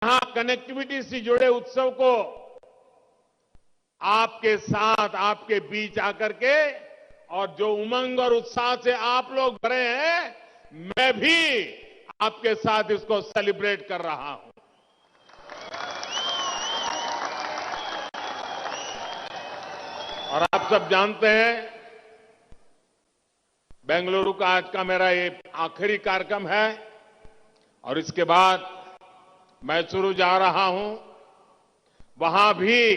यहां कनेक्टिविटी से जुड़े उत्सव को आपके साथ, आपके बीच आकर के, और जो उमंग और उत्साह से आप लोग भरे हैं, मैं भी आपके साथ इसको सेलिब्रेट कर रहा हूं। और आप सब जानते हैं, बेंगलुरु का आज का मेरा ये आखिरी कार्यक्रम है और इसके बाद मैसूरू जा रहा हूं। वहां भी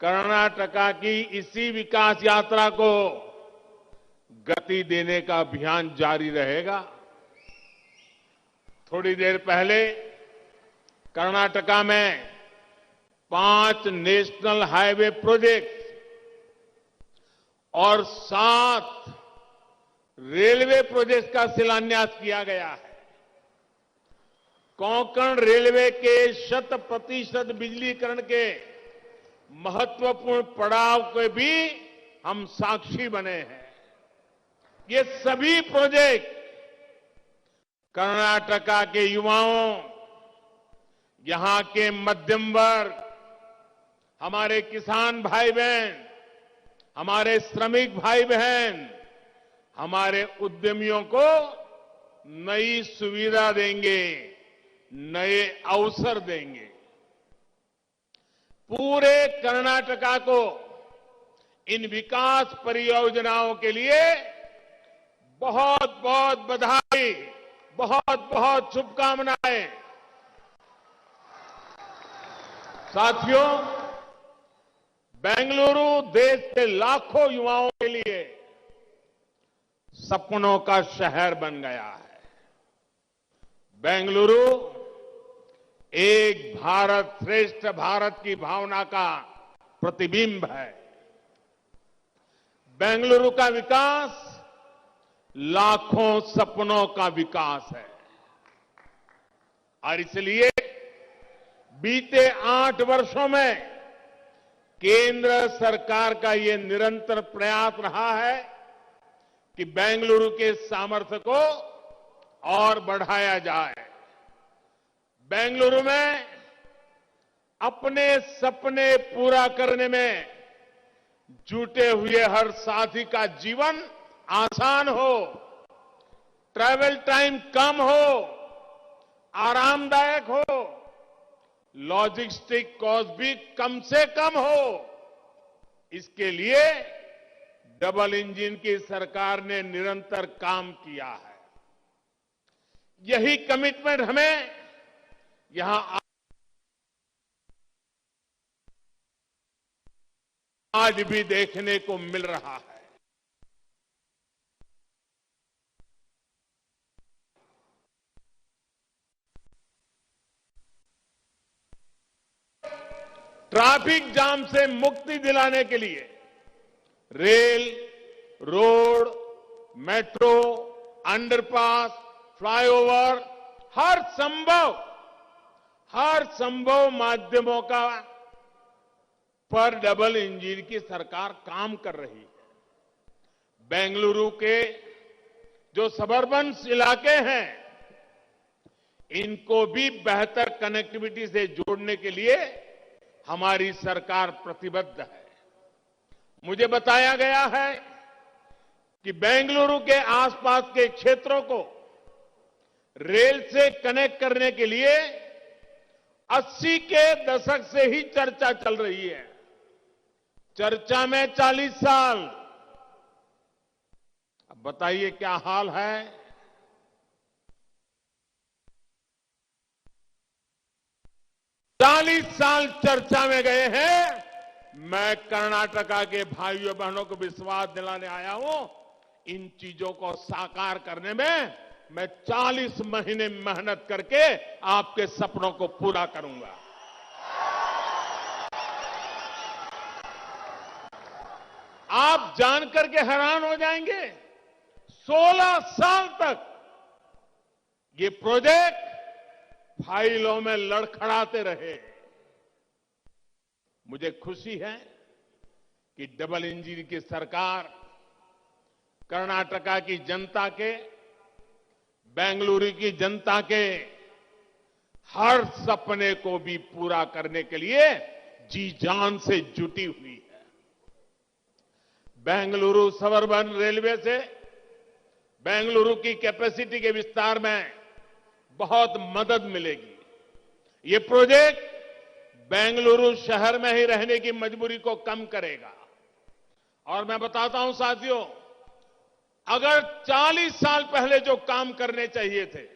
कर्नाटका की इसी विकास यात्रा को गति देने का अभियान जारी रहेगा। थोड़ी देर पहले कर्नाटका में 5 नेशनल हाईवे प्रोजेक्ट और 7 रेलवे प्रोजेक्ट का शिलान्यास किया गया है। कोंकण रेलवे के 100% बिजलीकरण के महत्वपूर्ण पड़ाव के भी हम साक्षी बने हैं। ये सभी प्रोजेक्ट कर्नाटका के युवाओं, यहां के मध्यम वर्ग, हमारे किसान भाई बहन, हमारे श्रमिक भाई बहन, हमारे उद्यमियों को नई सुविधा देंगे, नए अवसर देंगे। पूरे कर्नाटका को इन विकास परियोजनाओं के लिए बहुत बहुत बधाई, बहुत बहुत शुभकामनाएं। साथियों, बेंगलुरु देश के लाखों युवाओं के लिए सपनों का शहर बन गया है। बेंगलुरु एक भारत श्रेष्ठ भारत की भावना का प्रतिबिंब है। बेंगलुरु का विकास लाखों सपनों का विकास है और इसलिए बीते 8 वर्षों में केंद्र सरकार का ये निरंतर प्रयास रहा है कि बेंगलुरु के सामर्थ्य को और बढ़ाया जाए। बेंगलुरु में अपने सपने पूरा करने में जुटे हुए हर साथी का जीवन आसान हो, ट्रैवल टाइम कम हो, आरामदायक हो, लॉजिस्टिक कॉस्ट भी कम से कम हो। इसके लिए डबल इंजन की सरकार ने निरंतर काम किया है। यही कमिटमेंट हमें यहां आज भी देखने को मिल रहा है। ट्रैफिक जाम से मुक्ति दिलाने के लिए rail, road, metro, underpass, flyover, हर संभव माध्यमों का पर डबल इंजन की सरकार काम कर रही है। बेंगलुरु के जो सबर्बन इलाके हैं, इनको भी बेहतर कनेक्टिविटी से जोड़ने के लिए हमारी सरकार प्रतिबद्ध है। मुझे बताया गया है कि बेंगलुरु के आसपास के क्षेत्रों को रेल से कनेक्ट करने के लिए 80 के दशक से ही चर्चा चल रही है। चर्चा में 40 साल। अब बताइए क्या हाल है। 40 साल चर्चा में गए हैं। मैं कर्नाटका के भाइयों बहनों को विश्वास दिलाने आया हूं, इन चीजों को साकार करने में मैं 40 महीने मेहनत करके आपके सपनों को पूरा करूंगा। आप जानकर के हैरान हो जाएंगे, 16 साल तक ये प्रोजेक्ट फाइलों में लड़खड़ाते रहे। मुझे खुशी है कि डबल इंजन की सरकार कर्नाटका की जनता के, बेंगलुरु की जनता के हर सपने को भी पूरा करने के लिए जी जान से जुटी हुई है। बेंगलुरु सबअर्बन रेलवे से बेंगलुरु की कैपेसिटी के विस्तार में बहुत मदद मिलेगी। ये प्रोजेक्ट बेंगलुरु शहर में ही रहने की मजबूरी को कम करेगा। और मैं बताता हूं साथियों, अगर 40 साल पहले जो काम करने चाहिए थे,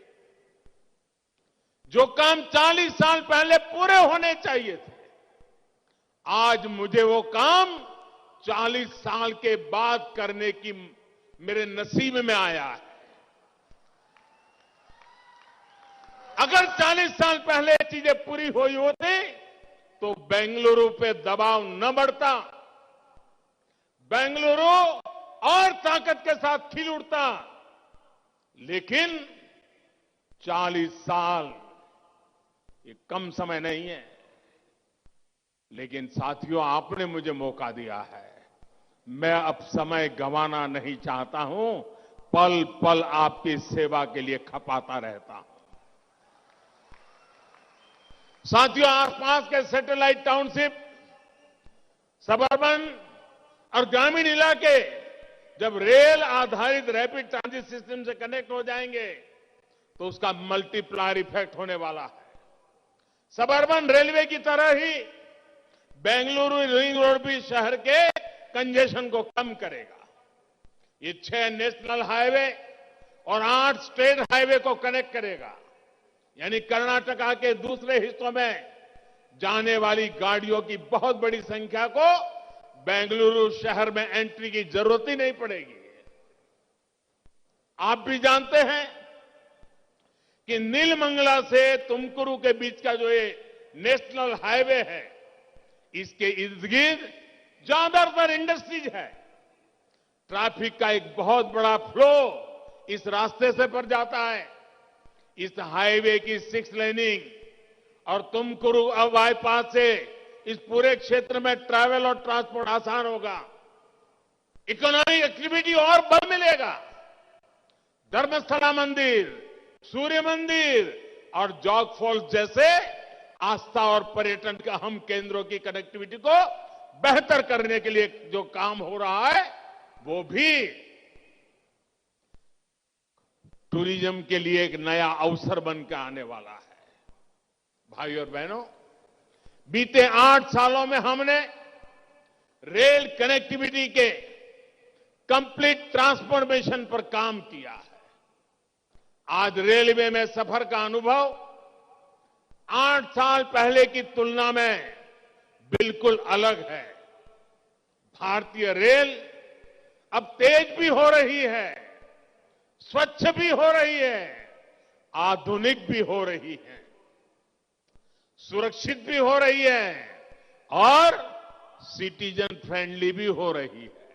जो काम 40 साल पहले पूरे होने चाहिए थे, आज मुझे वो काम 40 साल के बाद करने की मेरे नसीब में आया है। अगर 40 साल पहले चीजें पूरी हुई होती तो बेंगलुरु पे दबाव न बढ़ता, बेंगलुरु और ताकत के साथ खिल उठता। लेकिन 40 साल ये कम समय नहीं है। लेकिन साथियों, आपने मुझे मौका दिया है, मैं अब समय गंवाना नहीं चाहता हूं, पल पल आपकी सेवा के लिए खपाता रहता हूं। साथियों, आसपास के सैटेलाइट टाउनशिप, सबअर्बन और ग्रामीण इलाके जब रेल आधारित रैपिड ट्रांजिट सिस्टम से कनेक्ट हो जाएंगे तो उसका मल्टीप्लायर इफेक्ट होने वाला है। सबअर्बन रेलवे की तरह ही बेंगलुरु रिंग रोड भी शहर के कंजेशन को कम करेगा। ये 6 नेशनल हाईवे और 8 स्टेट हाईवे को कनेक्ट करेगा। यानी कर्नाटका के दूसरे हिस्सों में जाने वाली गाड़ियों की बहुत बड़ी संख्या को बेंगलुरु शहर में एंट्री की जरूरत ही नहीं पड़ेगी। आप भी जानते हैं कि नीलमंगला से तुमकुरू के बीच का जो ये नेशनल हाईवे है, इसके इर्द गिर्द ज्यादातर इंडस्ट्रीज है। ट्रैफिक का एक बहुत बड़ा फ्लो इस रास्ते से पर जाता है। इस हाईवे की 6 लेनिंग और तुमकुरू बाईपास से इस पूरे क्षेत्र में ट्रैवल और ट्रांसपोर्ट आसान होगा। इकोनॉमिक एक्टिविटी और बल मिलेगा। धर्मस्थला मंदिर, सूर्य मंदिर और जॉग फॉल्स जैसे आस्था और पर्यटन के अहम केंद्रों की कनेक्टिविटी को बेहतर करने के लिए जो काम हो रहा है, वो भी टूरिज्म के लिए एक नया अवसर बनकर आने वाला है। भाई और बहनों, बीते 8 सालों में हमने रेल कनेक्टिविटी के कंप्लीट ट्रांसफॉर्मेशन पर काम किया है। आज रेलवे में सफर का अनुभव 8 साल पहले की तुलना में बिल्कुल अलग है। भारतीय रेल अब तेज भी हो रही है, स्वच्छ भी हो रही है, आधुनिक भी हो रही है, सुरक्षित भी हो रही है और सिटीजन फ्रेंडली भी हो रही है।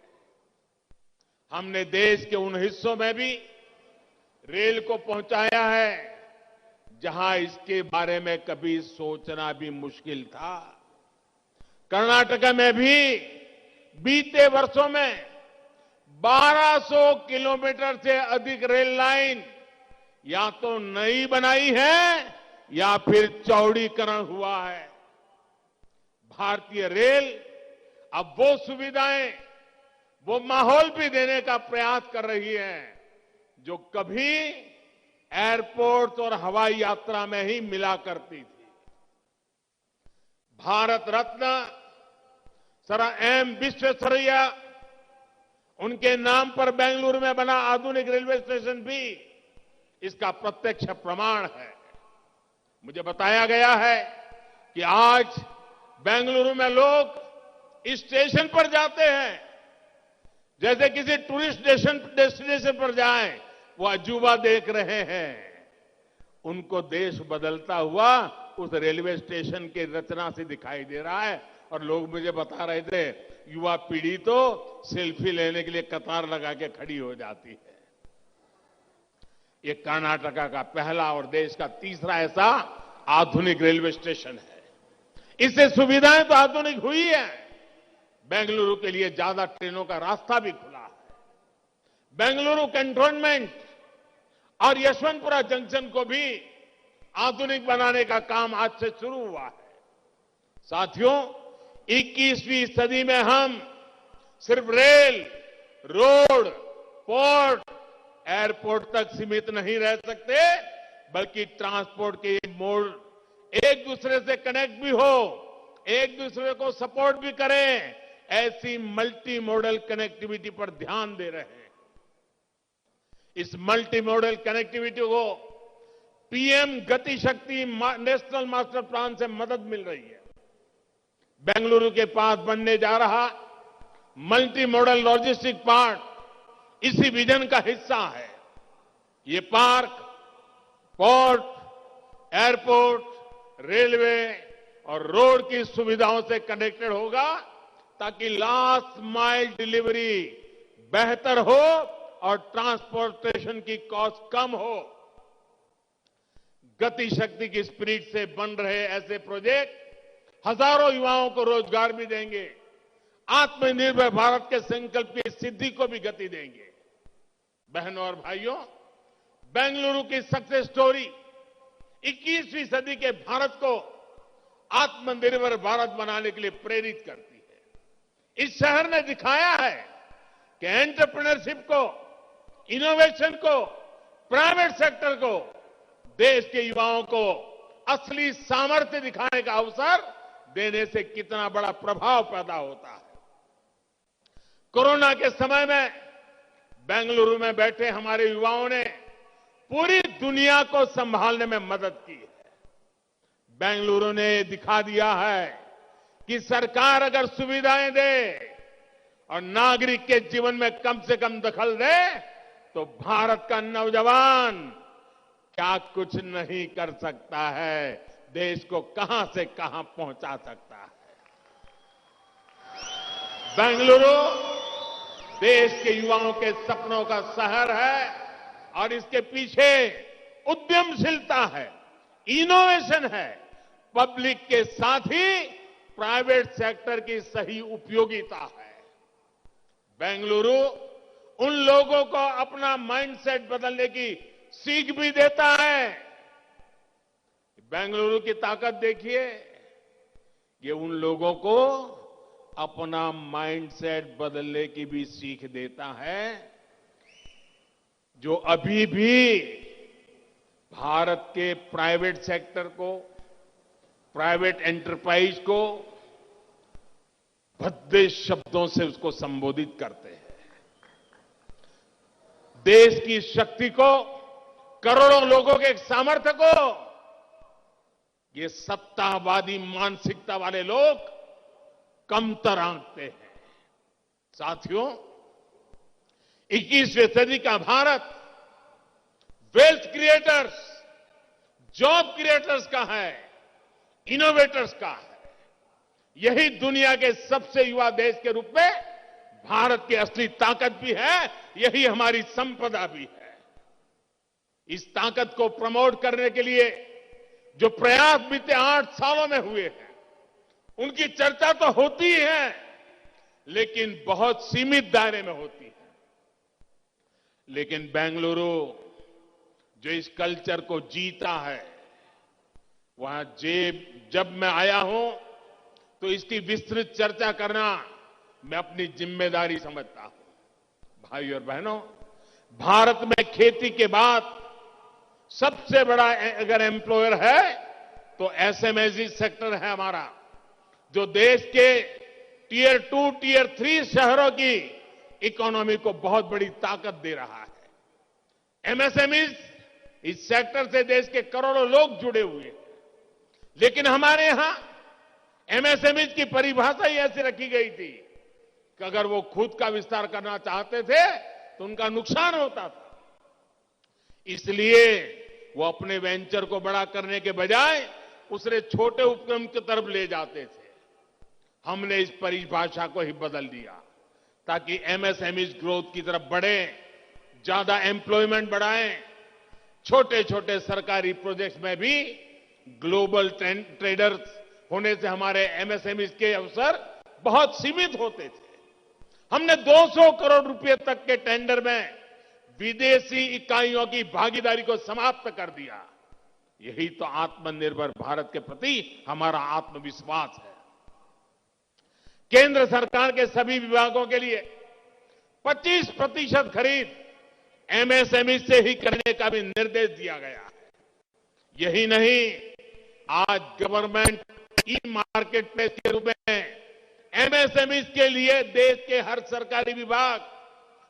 हमने देश के उन हिस्सों में भी रेल को पहुंचाया है जहां इसके बारे में कभी सोचना भी मुश्किल था। कर्नाटक में भी बीते वर्षों में 1200 किलोमीटर से अधिक रेल लाइन या तो नई बनाई है या फिर चौड़ीकरण हुआ है। भारतीय रेल अब वो सुविधाएं, वो माहौल भी देने का प्रयास कर रही है जो कभी एयरपोर्ट और हवाई यात्रा में ही मिला करती थी। भारत रत्न सर एम विश्वेश्वरैया, उनके नाम पर बेंगलुरु में बना आधुनिक रेलवे स्टेशन भी इसका प्रत्यक्ष प्रमाण है। मुझे बताया गया है कि आज बेंगलुरु में लोग इस स्टेशन पर जाते हैं जैसे किसी टूरिस्ट डेस्टिनेशन पर जाएं, वो अजूबा देख रहे हैं। उनको देश बदलता हुआ उस रेलवे स्टेशन की रचना से दिखाई दे रहा है। और लोग मुझे बता रहे थे, युवा पीढ़ी तो सेल्फी लेने के लिए कतार लगा के खड़ी हो जाती है। ये कर्नाटका का पहला और देश का तीसरा ऐसा आधुनिक रेलवे स्टेशन है। इससे सुविधाएं तो आधुनिक हुई है, बेंगलुरु के लिए ज्यादा ट्रेनों का रास्ता भी खुला है। बेंगलुरु कैंटोनमेंट और यशवंतपुरा जंक्शन को भी आधुनिक बनाने का काम आज से शुरू हुआ है। साथियों, 21वीं सदी में हम सिर्फ रेल, रोड, पोर्ट, एयरपोर्ट तक सीमित नहीं रह सकते, बल्कि ट्रांसपोर्ट के ये मोड एक दूसरे से कनेक्ट भी हो, एक दूसरे को सपोर्ट भी करें, ऐसी मल्टी मॉडल कनेक्टिविटी पर ध्यान दे रहे हैं। इस मल्टी मॉडल कनेक्टिविटी को पीएम गति शक्ति नेशनल मास्टर प्लान से मदद मिल रही है। बेंगलुरु के पास बनने जा रहा मल्टी मॉडल लॉजिस्टिक पार्क इसी विजन का हिस्सा है। ये पार्क पोर्ट, एयरपोर्ट, रेलवे और रोड की सुविधाओं से कनेक्टेड होगा, ताकि लास्ट माइल डिलीवरी बेहतर हो और ट्रांसपोर्टेशन की कॉस्ट कम हो। गति शक्ति की स्पिरिट से बन रहे ऐसे प्रोजेक्ट हजारों युवाओं को रोजगार भी देंगे, आत्मनिर्भर भारत के संकल्प की सिद्धि को भी गति देंगे। बहनों और भाइयों, बेंगलुरु की सक्सेस स्टोरी 21वीं सदी के भारत को आत्मनिर्भर भारत बनाने के लिए प्रेरित करती है। इस शहर ने दिखाया है कि एंटरप्रेन्योरशिप को, इनोवेशन को, प्राइवेट सेक्टर को, देश के युवाओं को असली सामर्थ्य दिखाने का अवसर देने से कितना बड़ा प्रभाव पैदा होता है। कोरोना के समय में बेंगलुरु में बैठे हमारे युवाओं ने पूरी दुनिया को संभालने में मदद की है। बेंगलुरु ने दिखा दिया है कि सरकार अगर सुविधाएं दे और नागरिक के जीवन में कम से कम दखल दे, तो भारत का नौजवान क्या कुछ नहीं कर सकता है, देश को कहां से कहां पहुंचा सकता है। बेंगलुरु देश के युवाओं के सपनों का शहर है और इसके पीछे उद्यमशीलता है, इनोवेशन है, पब्लिक के साथ ही प्राइवेट सेक्टर की सही उपयोगिता है। बेंगलुरु उन लोगों को अपना माइंडसेट बदलने की सीख भी देता है। बेंगलुरु की ताकत देखिए, ये उन लोगों को अपना माइंडसेट बदलने की भी सीख देता है जो अभी भी भारत के प्राइवेट सेक्टर को, प्राइवेट एंटरप्राइज को भद्दे शब्दों से उसको संबोधित करते हैं। देश की शक्ति को, करोड़ों लोगों के सामर्थ्य को ये सत्तावादी मानसिकता वाले लोग कमतर आंकते हैं। साथियों, 21वीं सदी का Bharat wealth creators, job creators का है, इनोवेटर्स का है। यही दुनिया के सबसे युवा देश के रूप में भारत की असली ताकत भी है, यही हमारी संपदा भी है। इस ताकत को प्रमोट करने के लिए जो प्रयास बीते 8 सालों में हुए हैं, उनकी चर्चा तो होती है, लेकिन बहुत सीमित दायरे में होती है। लेकिन बेंगलुरु जो इस कल्चर को जीता है, वहां जब मैं आया हूं तो इसकी विस्तृत चर्चा करना मैं अपनी जिम्मेदारी समझता हूं। भाई और बहनों, भारत में खेती के बाद सबसे बड़ा अगर एम्प्लॉयर है तो एसएमएसई सेक्टर है हमारा, जो देश के टियर 2, टियर 3 शहरों की इकोनॉमी को बहुत बड़ी ताकत दे रहा है। एमएसएमई इस सेक्टर से देश के करोड़ों लोग जुड़े हुए हैं। लेकिन हमारे यहां एमएसएमई की परिभाषा ही ऐसी रखी गई थी कि अगर वो खुद का विस्तार करना चाहते थे तो उनका नुकसान होता था। इसलिए वो अपने वेंचर को बड़ा करने के बजाय उसे छोटे उपक्रम की तरफ ले जाते थे। हमने इस परिभाषा को ही बदल दिया ताकि एमएसएमई ग्रोथ की तरफ बढ़े, ज्यादा एम्प्लॉयमेंट बढ़ाएं। छोटे छोटे सरकारी प्रोजेक्ट्स में भी ग्लोबल ट्रेडर्स होने से हमारे एमएसएमई के अवसर बहुत सीमित होते थे। हमने 200 करोड़ रुपए तक के टेंडर में विदेशी इकाइयों की भागीदारी को समाप्त कर दिया। यही तो आत्मनिर्भर भारत के प्रति हमारा आत्मविश्वास है। केंद्र सरकार के सभी विभागों के लिए 25% खरीद एमएसएमई से ही करने का भी निर्देश दिया गया है। यही नहीं, आज गवर्नमेंट ई मार्केट प्लेस के रूप में एमएसएमई के लिए देश के हर सरकारी विभाग,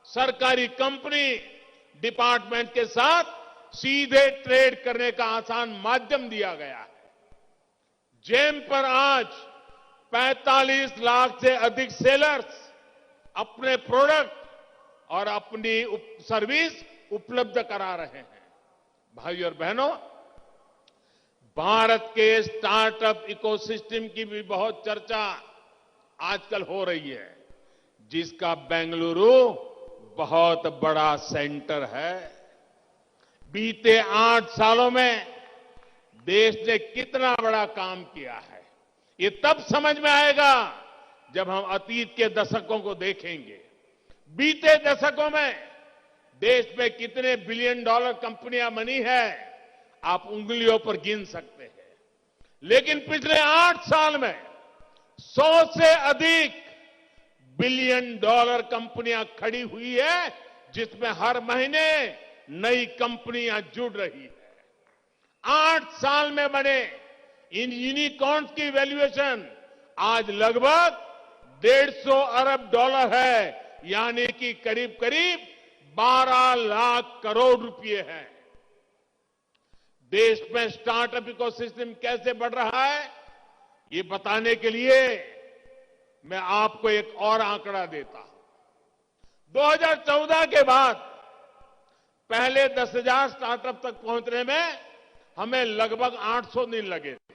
सरकारी कंपनी, डिपार्टमेंट के साथ सीधे ट्रेड करने का आसान माध्यम दिया गया है। जेम पर आज 45 लाख से अधिक सेलर्स अपने प्रोडक्ट और अपनी सर्विस उपलब्ध करा रहे हैं। भाइयों और बहनों, भारत के स्टार्टअप इकोसिस्टम की भी बहुत चर्चा आजकल हो रही है, जिसका बेंगलुरु बहुत बड़ा सेंटर है। बीते 8 सालों में देश ने कितना बड़ा काम किया है, ये तब समझ में आएगा जब हम अतीत के दशकों को देखेंगे। बीते दशकों में देश में कितने बिलियन डॉलर कंपनियां बनी है, आप उंगलियों पर गिन सकते हैं। लेकिन पिछले 8 साल में 100 से अधिक बिलियन डॉलर कंपनियां खड़ी हुई है, जिसमें हर महीने नई कंपनियां जुड़ रही है। 8 साल में बने इन यूनिकॉर्न्स की वैल्यूएशन आज लगभग 150 अरब डॉलर है, यानी कि करीब करीब 12 लाख करोड़ रुपए हैं। देश में स्टार्टअप इकोसिस्टम कैसे बढ़ रहा है, ये बताने के लिए मैं आपको एक और आंकड़ा देता हूं। 2014 के बाद पहले 10,000 स्टार्टअप तक पहुंचने में हमें लगभग 800 दिन लगे थे।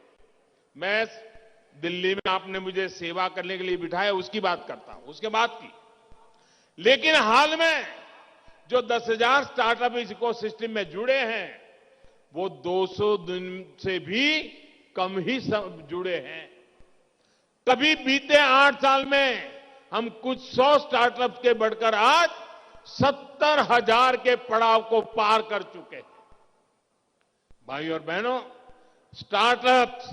मैं दिल्ली में आपने मुझे सेवा करने के लिए बिठाया, उसकी बात करता हूं, उसके बाद की। लेकिन हाल में जो 10,000 स्टार्टअप इस इकोसिस्टम में जुड़े हैं, वो 200 दिन से भी कम ही जुड़े हैं। कभी बीते 8 साल में हम कुछ 100 स्टार्टअप के बढ़कर आज 70,000 के पड़ाव को पार कर चुके हैं। भाइयों और बहनों, स्टार्टअप्स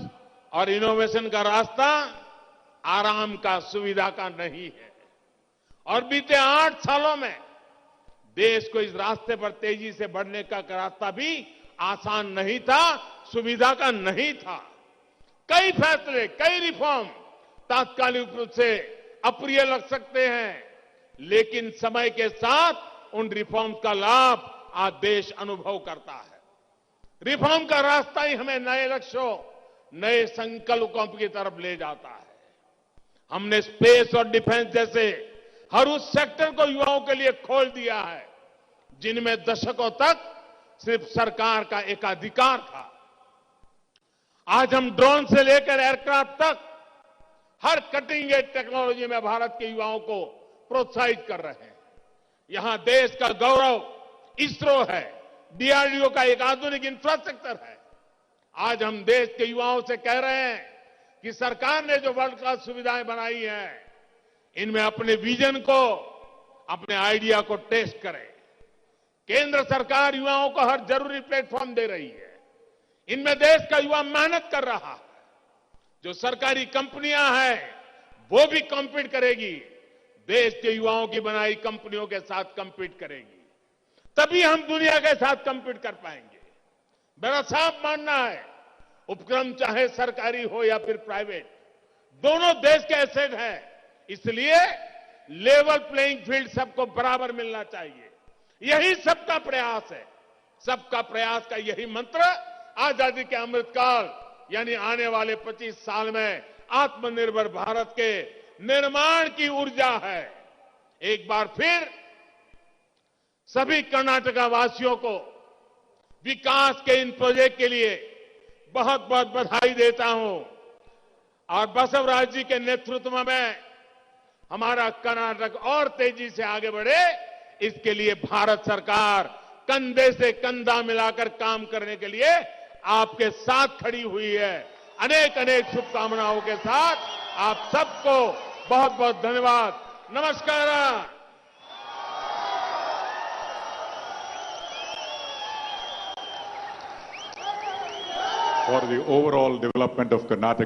और इनोवेशन का रास्ता आराम का, सुविधा का नहीं है। और बीते 8 सालों में देश को इस रास्ते पर तेजी से बढ़ने का रास्ता भी आसान नहीं था, सुविधा का नहीं था। कई फैसले, कई रिफॉर्म तात्कालिक रूप से अप्रिय लग सकते हैं, लेकिन समय के साथ उन रिफॉर्म का लाभ आज देश अनुभव करता है। रिफॉर्म का रास्ता ही हमें नए लक्ष्यों, नए संकल्पों की तरफ ले जाता है। हमने स्पेस और डिफेंस जैसे हर उस सेक्टर को युवाओं के लिए खोल दिया है, जिनमें दशकों तक सिर्फ सरकार का एकाधिकार था। आज हम ड्रोन से लेकर एयरक्राफ्ट तक हर कटिंग एज टेक्नोलॉजी में भारत के युवाओं को प्रोत्साहित कर रहे हैं। यहां देश का गौरव इसरो है, डीआरडीओ का एक आधुनिक इंफ्रास्ट्रक्चर है। आज हम देश के युवाओं से कह रहे हैं कि सरकार ने जो वर्ल्ड क्लास सुविधाएं बनाई हैं, इनमें अपने विजन को, अपने आइडिया को टेस्ट करें। केंद्र सरकार युवाओं को हर जरूरी प्लेटफॉर्म दे रही है। इनमें देश का युवा मेहनत कर रहा है। जो सरकारी कंपनियां हैं, वो भी कॉम्पीट करेगी, देश के युवाओं की बनाई कंपनियों के साथ कॉम्पीट करेगी। तभी हम दुनिया के साथ कॉम्पीट कर पाएंगे। मेरा साफ मानना है, उपक्रम चाहे सरकारी हो या फिर प्राइवेट, दोनों देश के एसेट हैं। इसलिए लेवल प्लेइंग फील्ड सबको बराबर मिलना चाहिए। यही सबका प्रयास है। सबका प्रयास का यही मंत्र आजादी के अमृतकाल यानी आने वाले 25 साल में आत्मनिर्भर भारत के निर्माण की ऊर्जा है। एक बार फिर सभी कर्नाटका वासियों को विकास के इन प्रोजेक्ट के लिए बहुत बहुत बधाई देता हूं। और बसवराज जी के नेतृत्व में हमारा कर्नाटक और तेजी से आगे बढ़े, इसके लिए भारत सरकार कंधे से कंधा मिलाकर काम करने के लिए आपके साथ खड़ी हुई है। अनेक अनेक शुभकामनाओं के साथ आप सबको बहुत बहुत धन्यवाद। नमस्कार। for the overall development of Karnataka.